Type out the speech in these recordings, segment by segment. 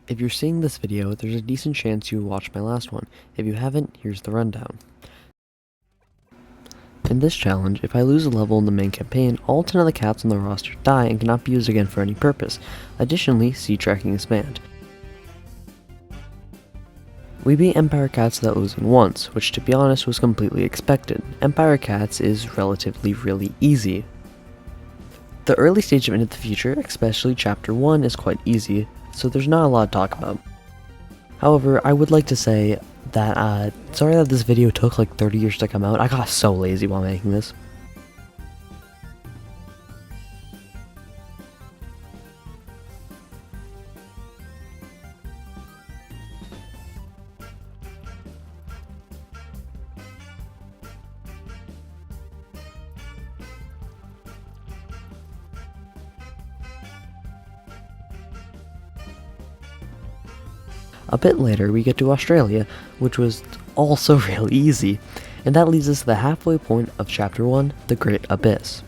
If you're seeing this video, there's a decent chance you watched my last one. If you haven't, here's the rundown. In this challenge, if I lose a level in the main campaign, all 10 of the cats on the roster die and cannot be used again for any purpose. Additionally, seed tracking is banned. We beat Empire Cats without losing once, which to be honest was completely expected. Empire Cats is relatively really easy. The early stage of Into the Future, especially Chapter 1, is quite easy, so there's not a lot to talk about. However, I would like to say that, sorry that this video took like 30 years to come out. I got so lazy while making this. A bit later, we get to Australia, which was also really easy, and that leads us to the halfway point of Chapter 1, The Great Abyss.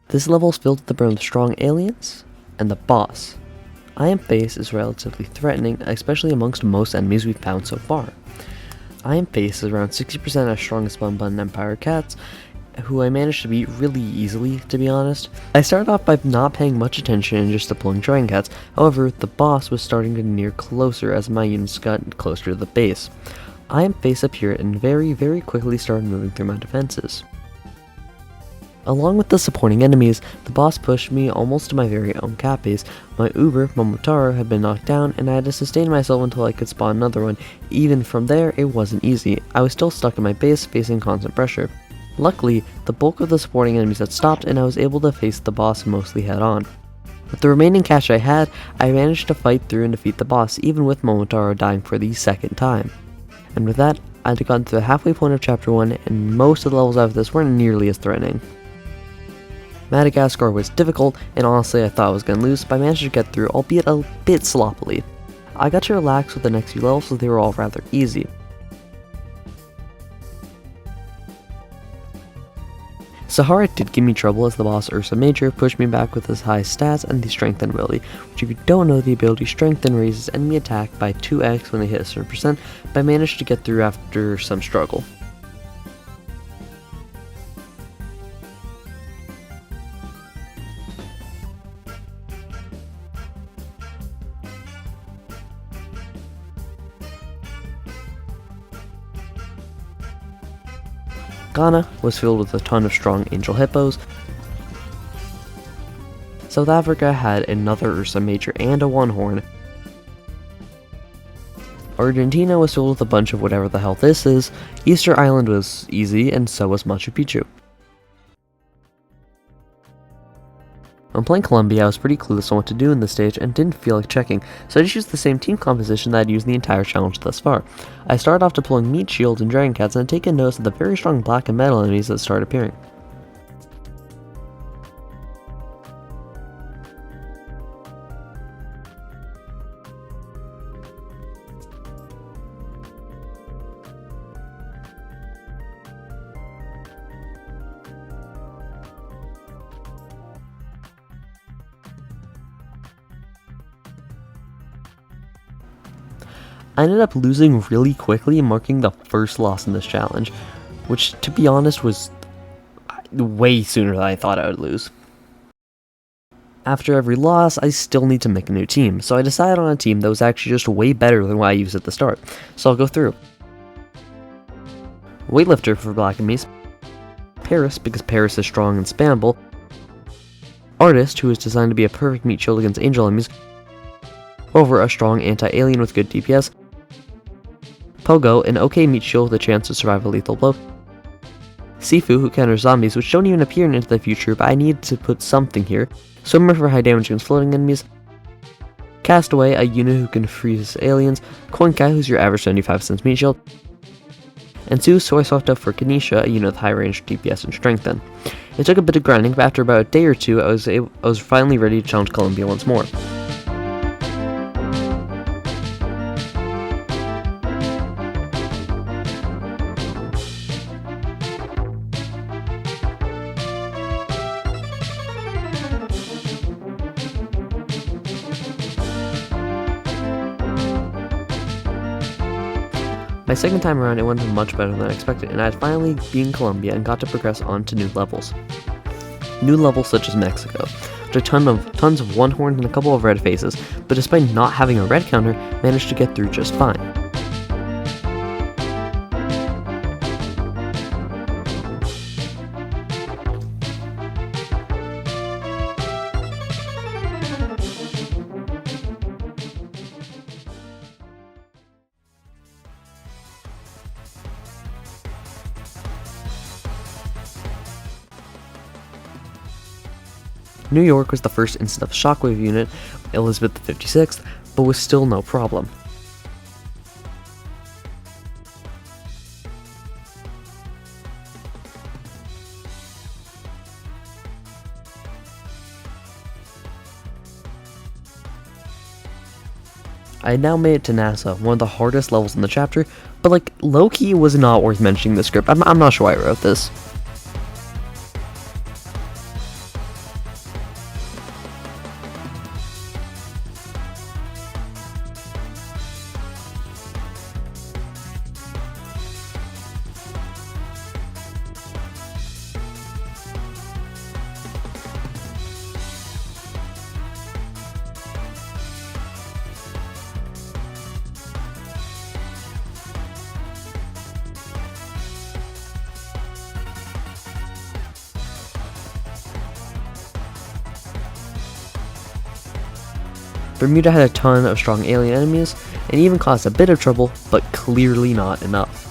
This level is filled to the brim with strong aliens, and the boss. Iron Face is relatively threatening, especially amongst most enemies we've found so far. Iron Face is around 60% as strong as Bun Empire Cats, who I managed to beat really easily, to be honest. I started off by not paying much attention and just deploying Dragon Cats, however, the boss was starting to near closer as my units got closer to the base. Iron Face appeared and very quickly started moving through my defenses. Along with the supporting enemies, the boss pushed me almost to my very own cat base. My Uber, Momotaro, had been knocked down, and I had to sustain myself until I could spawn another one. Even from there, it wasn't easy. I was still stuck in my base, facing constant pressure. Luckily, the bulk of the supporting enemies had stopped and I was able to face the boss mostly head on. With the remaining cash I had, I managed to fight through and defeat the boss, even with Momotaro dying for the second time. And with that, I had gotten to the halfway point of Chapter 1, and most of the levels after this weren't nearly as threatening. Madagascar was difficult, and honestly I thought I was going to lose, but I managed to get through, albeit a bit sloppily. I got to relax with the next few levels, so they were all rather easy. Sahara did give me trouble as the boss Ursa Major pushed me back with his high stats and the Strengthen ability, which if you don't know, the ability Strengthen raises enemy attack by 2x when they hit a certain percent, but I managed to get through after some struggle. Ghana was filled with a ton of strong angel hippos. South Africa had another Ursa Major and a one horn. Argentina was filled with a bunch of whatever the hell this is. Easter Island was easy, and so was Machu Picchu. When playing Colombia, I was pretty clueless on what to do in this stage and didn't feel like checking, so I just used the same team composition that I'd used in the entire challenge thus far. I started off deploying Meat Shields and Dragon Cats and had taken notice of the very strong black and metal enemies that started appearing. I ended up losing really quickly, marking the first loss in this challenge, which to be honest was way sooner than I thought I would lose. After every loss, I still need to make a new team, so I decided on a team that was actually just way better than what I used at the start, so I'll go through. Weightlifter for Black Enemies, Paris because Paris is strong and spammable, Artist, who is designed to be a perfect meat shield against angel enemies, Rover, a strong anti-alien with good DPS, Pogo, an okay meat shield with a chance to survive a lethal blow, Sifu, who counters zombies, which don't even appear in Into the Future, but I need to put something here, Swimmer for high damage against floating enemies, Castaway, a unit who can freeze aliens, Koinkai, who's your average 75% meat shield, and Sue, so I swapped out for Kanisha, a unit with high range DPS and Strengthen. It took a bit of grinding, but after about a day or two, I was finally ready to challenge Colombia once more. My second time around, it went much better than I expected, and I had finally been Colombia and got to progress on to new levels. New levels such as Mexico, which had tons of one horns and a couple of red faces, but despite not having a red counter, managed to get through just fine. New York was the first instance of Shockwave unit, Elizabeth the 56th, but was still no problem. I had now made it to NASA, one of the hardest levels in the chapter, but like, low-key was not worth mentioning in the script. I'm not sure why I wrote this. Bermuda had a ton of strong alien enemies, and even caused a bit of trouble, but clearly not enough.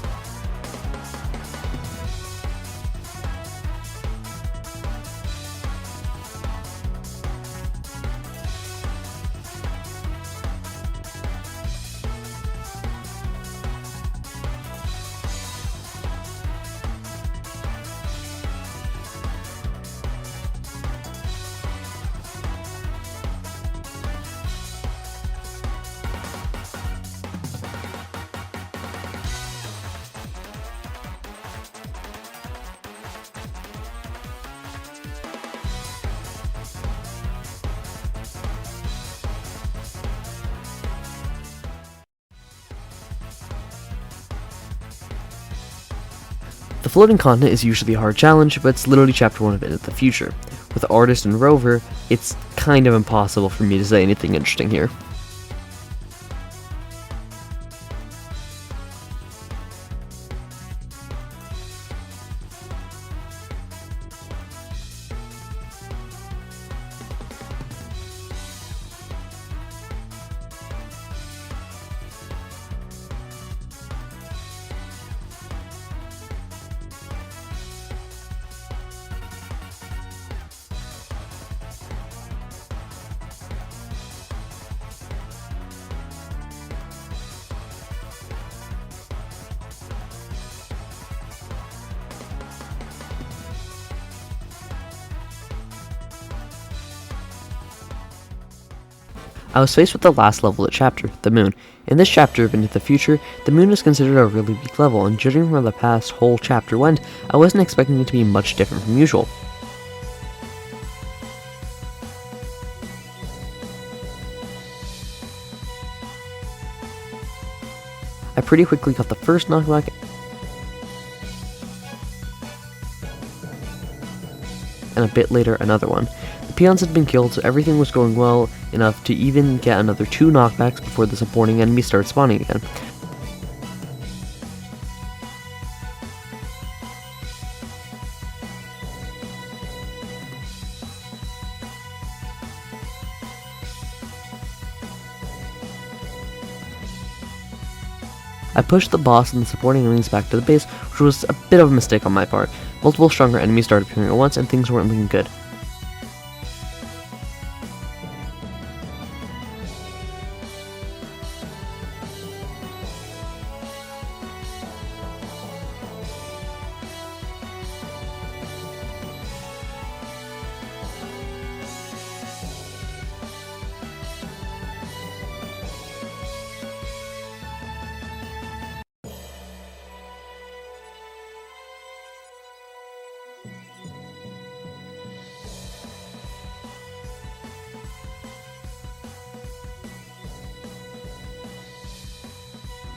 The floating continent is usually a hard challenge, but it's literally chapter 1 of Into the Future. With Artist and Rover, it's kind of impossible for me to say anything interesting here. I was faced with the last level of the chapter, the Moon. In this chapter of Into the Future, the Moon is considered a really weak level, and judging from where the past whole chapter went, I wasn't expecting it to be much different from usual. I pretty quickly got the first knockback, and a bit later another one. The peons had been killed, so everything was going well enough to even get another 2 knockbacks before the supporting enemies started spawning again. I pushed the boss and the supporting enemies back to the base, which was a bit of a mistake on my part. Multiple stronger enemies started appearing at once, and things weren't looking good.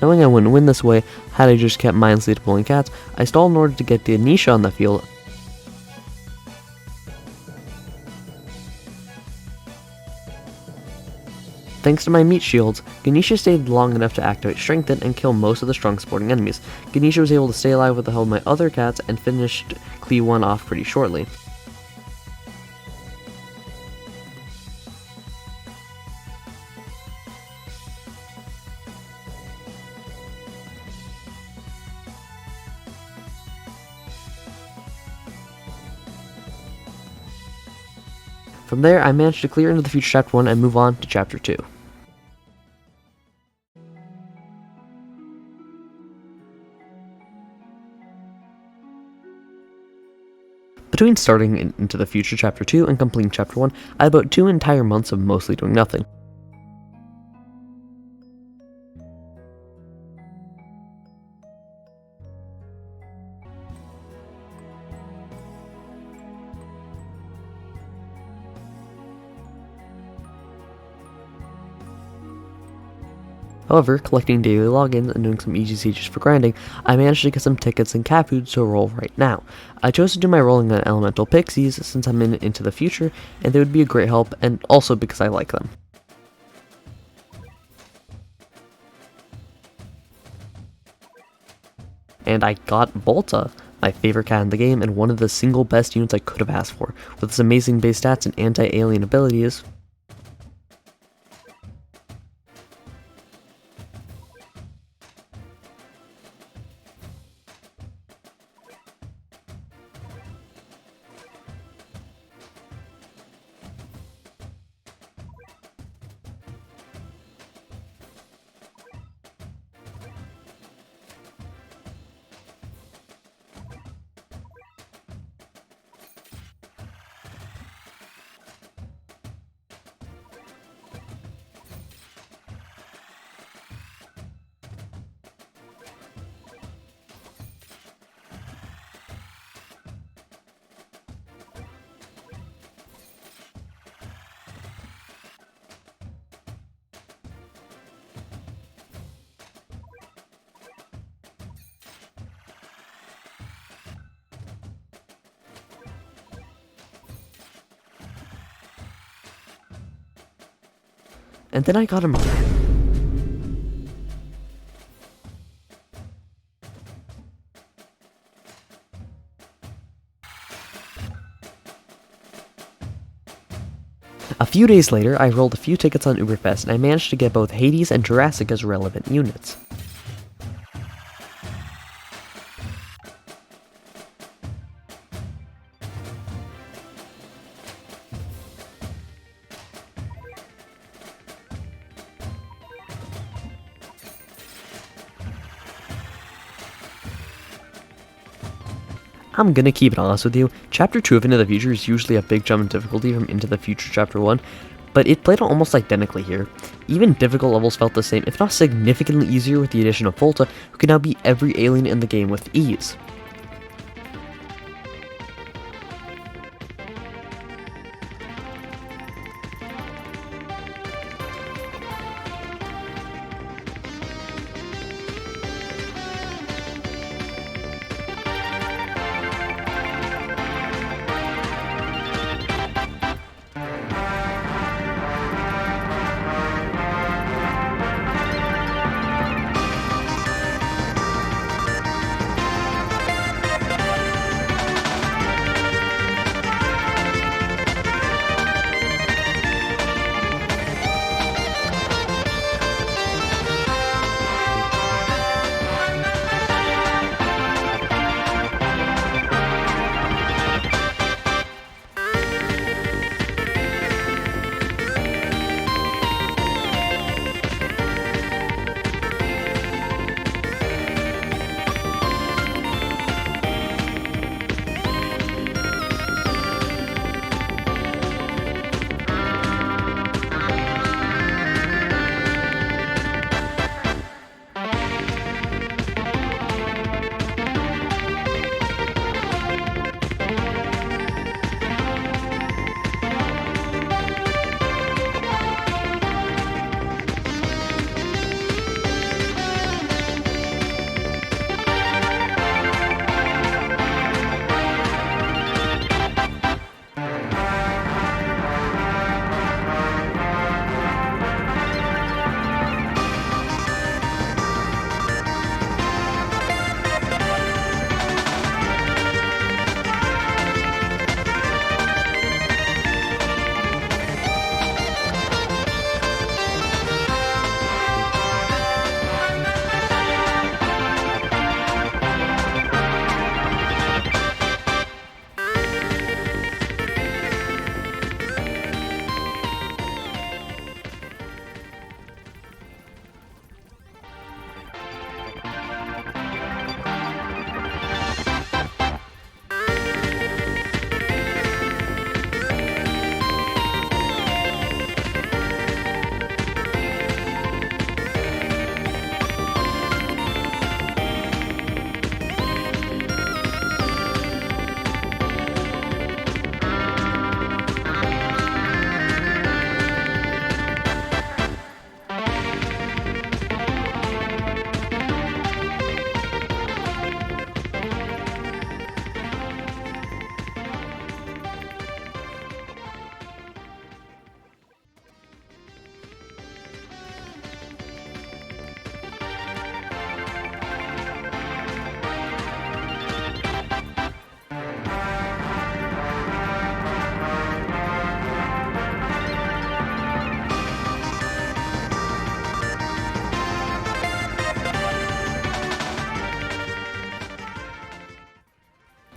Knowing I wouldn't win this way, had I just kept mindlessly deploying cats, I stalled in order to get the Anisha on the field. Thanks to my meat shields, Ganesha stayed long enough to activate Strengthen and kill most of the strong supporting enemies. Ganesha was able to stay alive with the help of my other cats and finished Klee 1 off pretty shortly. From there, I managed to clear into the future Chapter 1 and move on to Chapter 2. Between starting into the future Chapter 2 and completing Chapter 1, I had about 2 entire months of mostly doing nothing. However, collecting daily logins and doing some easy sieges for grinding, I managed to get some tickets and cat food to roll right now. I chose to do my rolling on elemental pixies since I'm into the future, and they would be a great help, and also because I like them. And I got Volta, my favorite cat in the game, and one of the single best units I could have asked for, with its amazing base stats and anti-alien abilities. And then I got him. A few days later, I rolled a few tickets on Uberfest and I managed to get both Hades and Jurassic as relevant units. I'm gonna keep it honest with you, Chapter 2 of Into the Future is usually a big jump in difficulty from Into the Future Chapter 1, but it played out almost identically here. Even difficult levels felt the same, if not significantly easier with the addition of Volta, who can now beat every alien in the game with ease.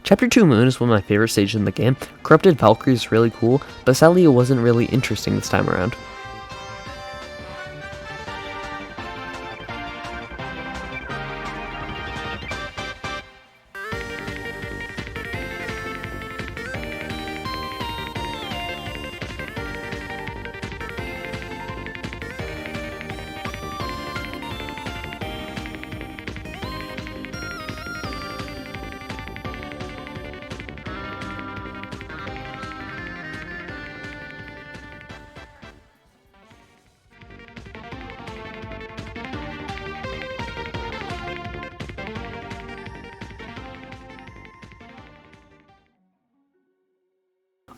Chapter 2 Moon is one of my favorite stages in the game. Corrupted Valkyrie is really cool, but sadly it wasn't really interesting this time around.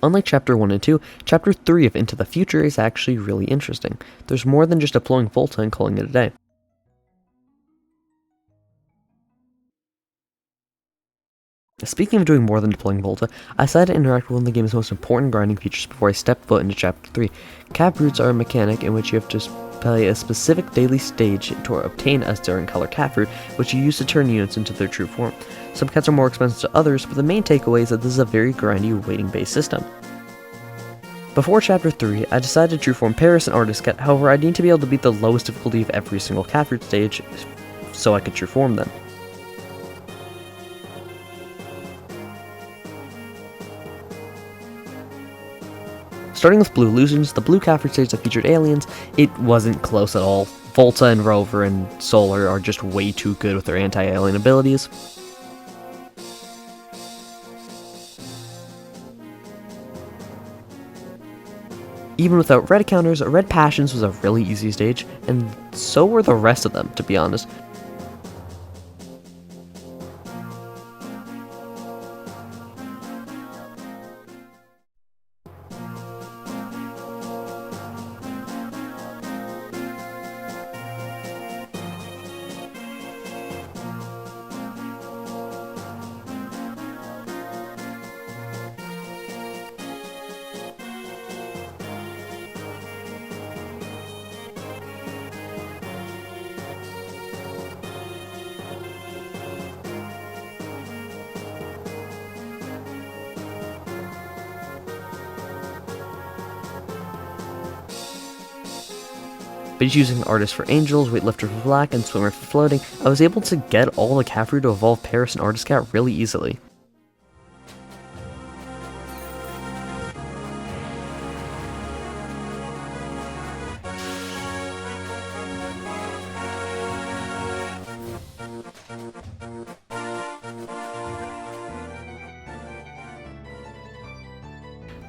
Unlike Chapter 1 and 2, Chapter 3 of Into the Future is actually really interesting. There's more than just deploying Volta and calling it a day. Speaking of doing more than deploying Volta, I decided to interact with one of the game's most important grinding features before I step foot into Chapter 3. Cap roots are a mechanic in which you have to play a specific daily stage to obtain a certain color cat fruit, which you use to turn units into their true form. Some cats are more expensive to others, but the main takeaway is that this is a very grindy waiting-based system. Before Chapter 3, I decided to true form Paris and Artist Cat, however I need to be able to beat the lowest difficulty of every single cat fruit stage so I could true form them. Starting with Blue Illusions, the blue cat fruit stage that featured aliens, it wasn't close at all. Volta and Rover and Solar are just way too good with their anti-alien abilities. Even without red counters, Red Passions was a really easy stage, and so were the rest of them, to be honest. But using Artist for Angels, Weightlifter for Black, and Swimmer for Floating, I was able to get all the cat fruit to evolve Paris and Artist Cat really easily.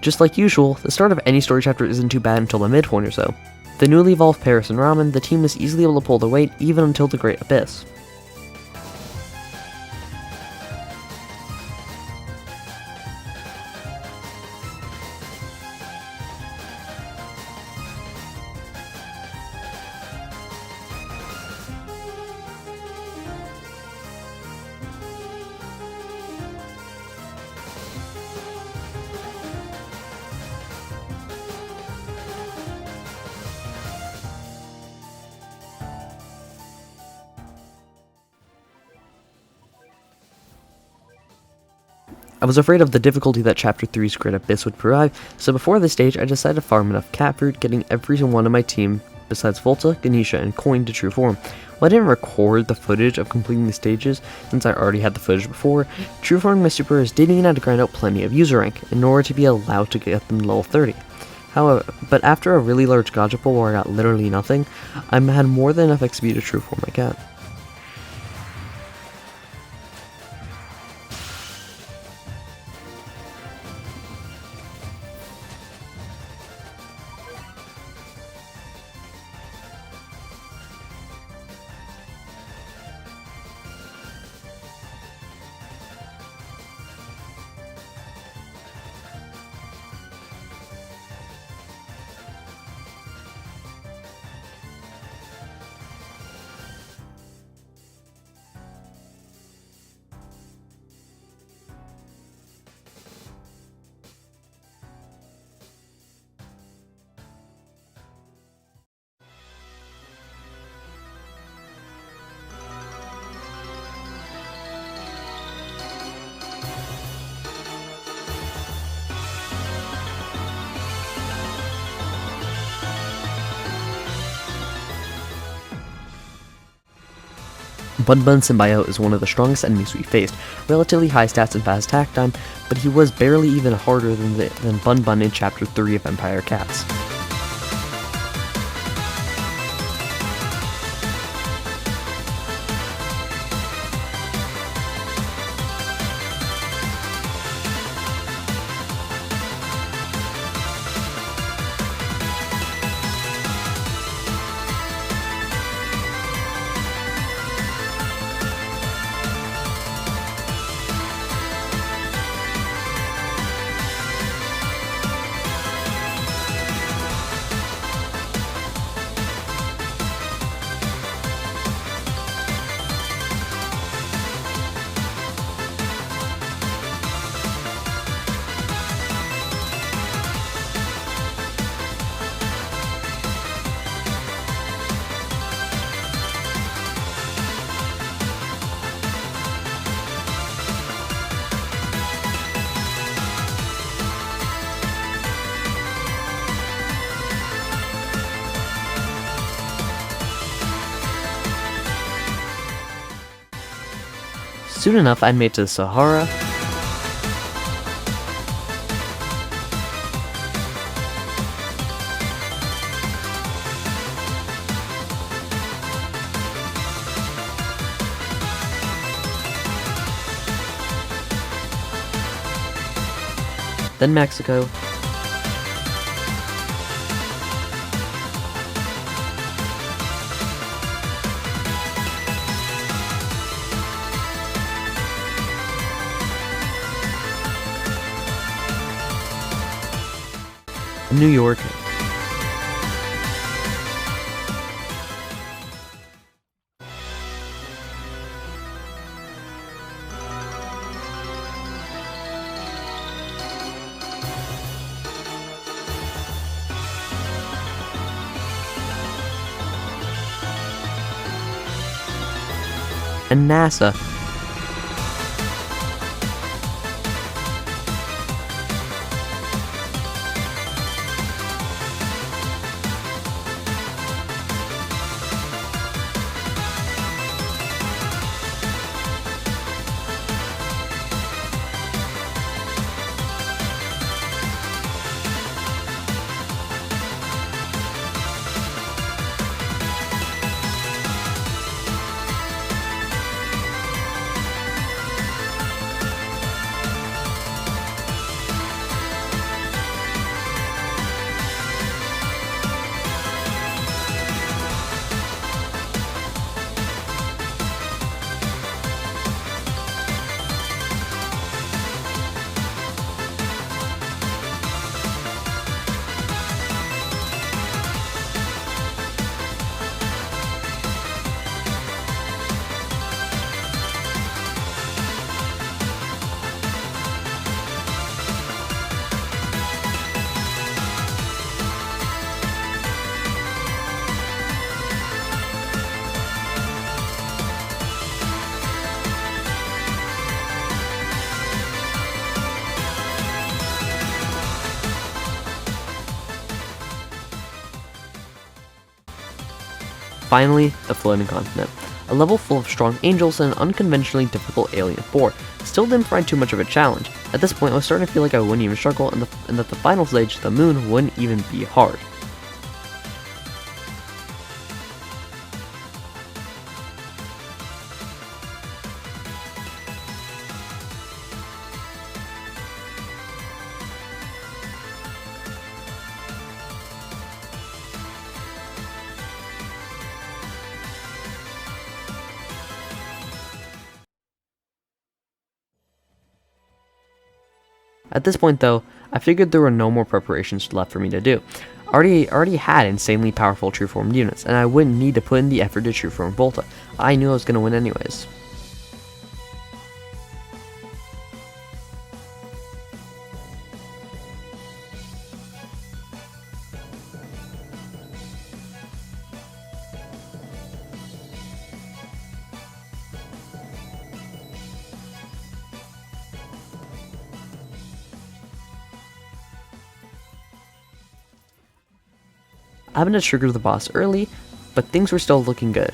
Just like usual, the start of any story chapter isn't too bad until the midpoint or so. The newly evolved Paris and Ramen, the team was easily able to pull their weight even until the Great Abyss. I was afraid of the difficulty that Chapter 3's Great Abyss would provide, so before this stage I decided to farm enough cat fruit, getting every one of my team, besides Volta, Ganesha, and Coin to true form. While I didn't record the footage of completing the stages, since I already had the footage before, true forming my superheroes did mean I had to grind out plenty of user rank, in order to be allowed to get them to level 30. However, but after a really large gotcha pull where I got literally nothing, I had more than enough XP to true form my cat. Bun Bun Symbiote is one of the strongest enemies we faced, relatively high stats and fast attack time, but he was barely even harder than Bun Bun in Chapter 3 of Empire Cats. Soon enough, I made it to the Sahara, then Mexico, New York, and NASA. Finally, the Floating Continent. A level full of strong angels and an unconventionally difficult alien boar. Still didn't find too much of a challenge. At this point, I was starting to feel like I wouldn't even struggle and that the final stage, the moon, wouldn't even be hard. At this point though, I figured there were no more preparations left for me to do. I already had insanely powerful true formed units, and I wouldn't need to put in the effort to true form Volta. I knew I was going to win anyways. I happened to trigger the boss early, but things were still looking good.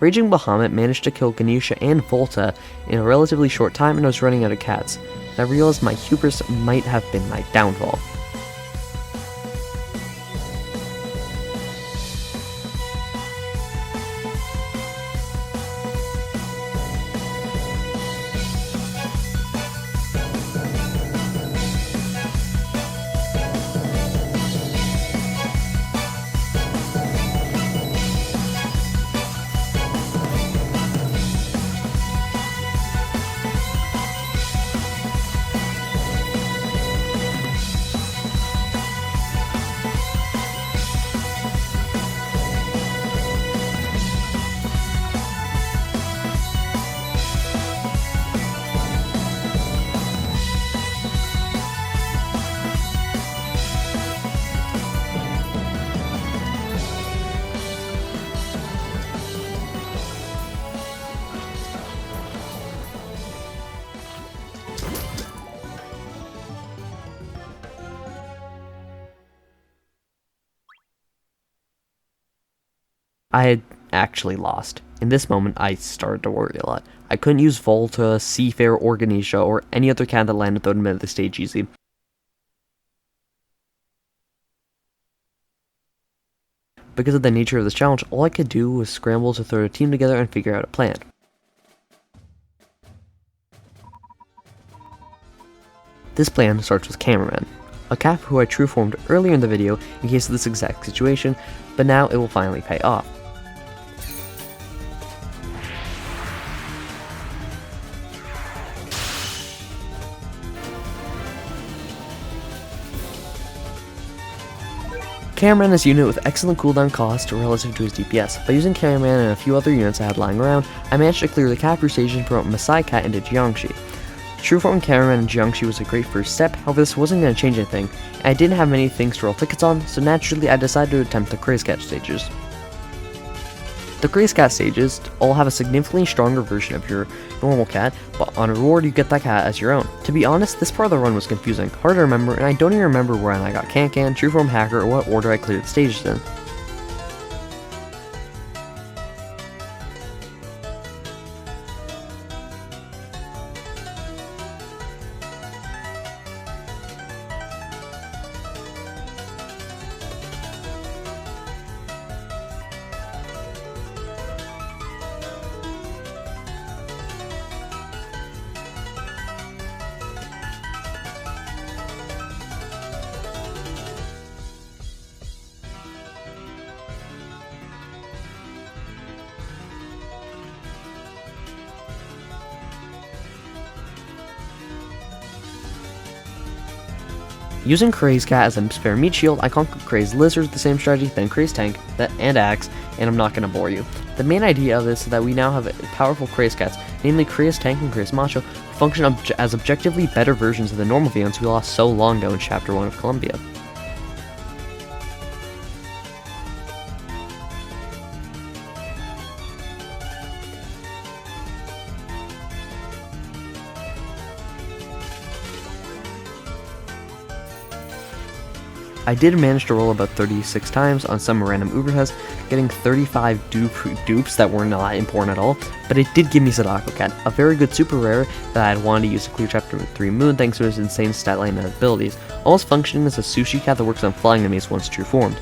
Raging Bahamut managed to kill Ganesha and Volta in a relatively short time, and I was running out of cats. And I realized my hubris might have been my downfall. I had actually lost. In this moment, I started to worry a lot. I couldn't use Volta, Seafair, or Ganesha, or any other cat that landed through the middle of the stage easy. Because of the nature of this challenge, all I could do was scramble to throw a team together and figure out a plan. This plan starts with Cameraman, a cat who I true formed earlier in the video in case of this exact situation, but now it will finally pay off. Cameraman is a unit with excellent cooldown cost relative to his DPS. By using Cameraman and a few other units I had lying around, I managed to clear the Keifu stage and promote Masai Cat into Jiangxi. True forming Cameraman in Jiangxi was a great first step, however this wasn't going to change anything, and I didn't have many things to roll tickets on, so naturally I decided to attempt the Craze Cat stages. The Craze Cat stages all have a significantly stronger version of your normal cat, but on reward you get that cat as your own. To be honest, this part of the run was confusing, hard to remember, and I don't even remember when I got Can-Can, True Form Hacker, or what order I cleared the stages in. Using Craze Cat as a spare meat shield, I conquered Craze Lizard with the same strategy, then Craze Tank, and Axe, and I'm not going to bore you. The main idea of this is that we now have powerful Craze Cats, namely Craze Tank and Craze Macho, who function as objectively better versions of the normal villains we lost so long ago in Chapter 1 of Columbia. I did manage to roll about 36 times on some random Uberhas, getting 35 dupes that were not important at all, but it did give me Sadako Cat, a very good super rare that I had wanted to use to clear Chapter 3 Moon thanks to his insane stat line and abilities, almost functioning as a sushi cat that works on flying enemies once true formed.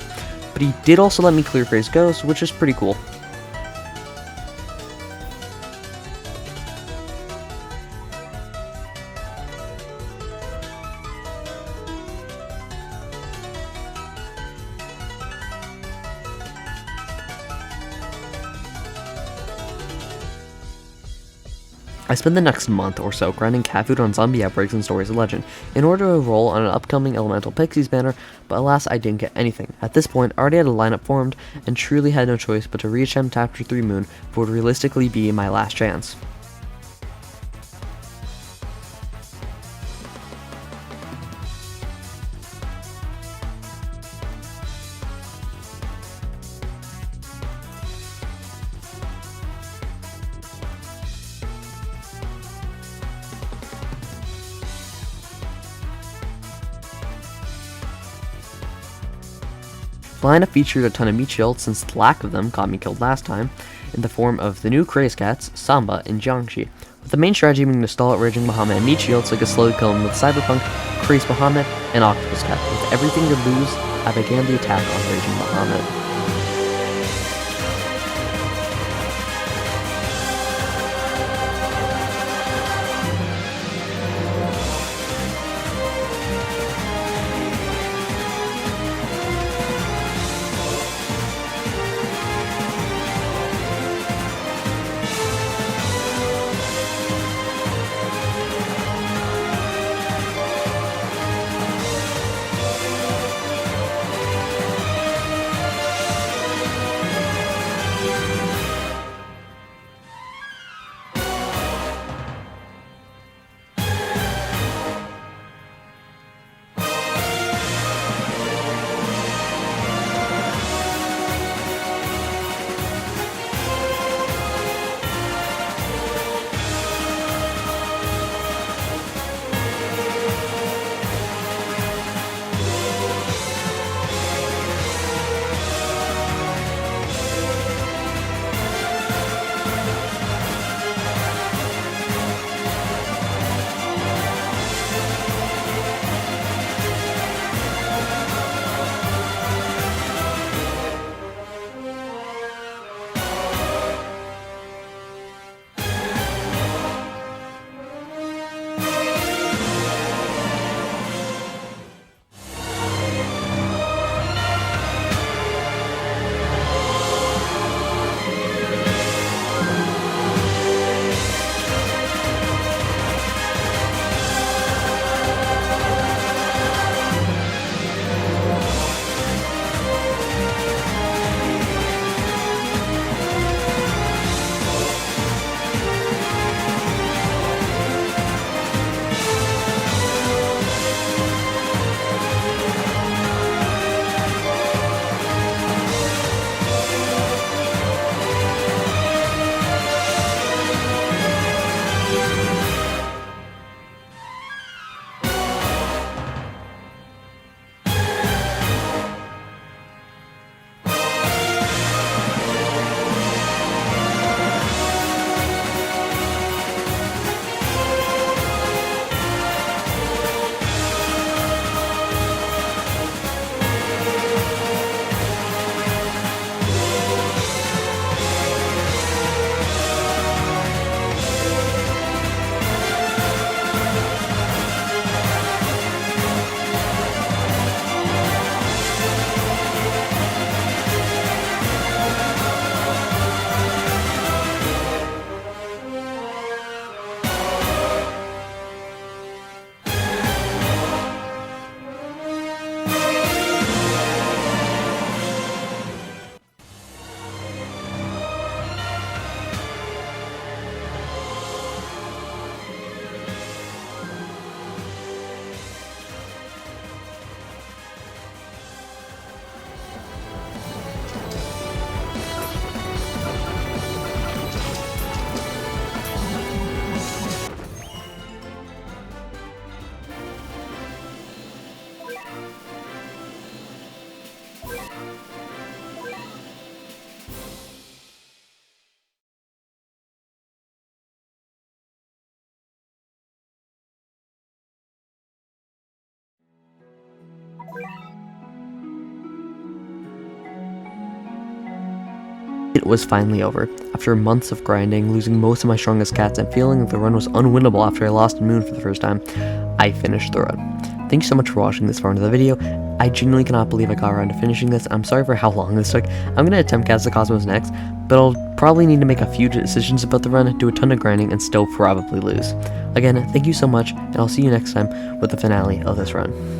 But he did also let me clear Craze Ghost, which is pretty cool. I spent the next month or so grinding cat food on zombie outbreaks and Stories of Legend in order to roll on an upcoming Elemental Pixies banner, but alas I didn't get anything. At this point, I already had a lineup formed and truly had no choice but to reattempt Chapter 3 Moon for what would realistically be my last chance. The lineup featured a ton of meat shields since the lack of them got me killed last time, in the form of the new Craze Cats, Samba, and Jiangxi, with the main strategy being to stall out Raging Bahamut and meat shields so I could slowly kill him with Cyberpunk, Craze Bahamut, and Octopus Cat. With everything to lose, I began the attack on Raging Bahamut. It was finally over. After months of grinding, losing most of my strongest cats, and feeling like the run was unwinnable after I lost Moon for the first time, I finished the run. Thanks so much for watching this far into the video. I genuinely cannot believe I got around to finishing this. I'm sorry for how long this took. I'm going to attempt Cats of Cosmos next, but I'll probably need to make a few decisions about the run, do a ton of grinding, and still probably lose. Again, thank you so much, and I'll see you next time with the finale of this run.